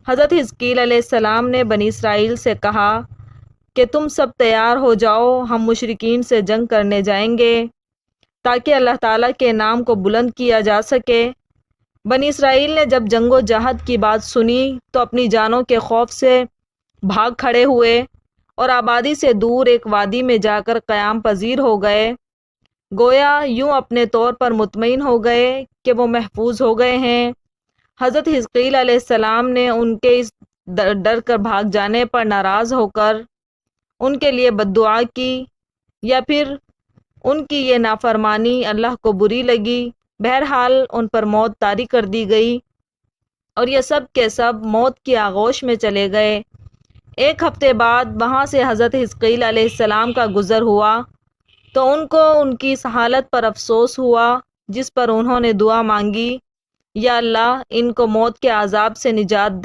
حضرت حزقیل علیہ السلام نے بنی اسرائیل سے کہا کہ تم سب تیار ہو جاؤ، ہم مشرکین سے جنگ کرنے جائیں گے تاکہ اللہ تعالیٰ کے نام کو بلند کیا جا سکے۔ بنی اسرائیل نے جب جنگ و جہاد کی بات سنی تو اپنی جانوں کے خوف سے بھاگ کھڑے ہوئے اور آبادی سے دور ایک وادی میں جا کر قیام پذیر ہو گئے، گویا یوں اپنے طور پر مطمئن ہو گئے کہ وہ محفوظ ہو گئے ہیں۔ حضرت حزقیل علیہ السلام نے ان کے اس ڈر کر بھاگ جانے پر ناراض ہو کر ان کے لیے بد دعا کی، یا پھر ان کی یہ نافرمانی اللہ کو بری لگی۔ بہرحال ان پر موت طاری کر دی گئی اور یہ سب کے سب موت کی آغوش میں چلے گئے۔ ایک ہفتے بعد وہاں سے حضرت حزقیل علیہ السلام کا گزر ہوا تو ان کو ان کی اس حالت پر افسوس ہوا جس پر انہوں نے دعا مانگی، یا اللہ ان کو موت کے عذاب سے نجات دے۔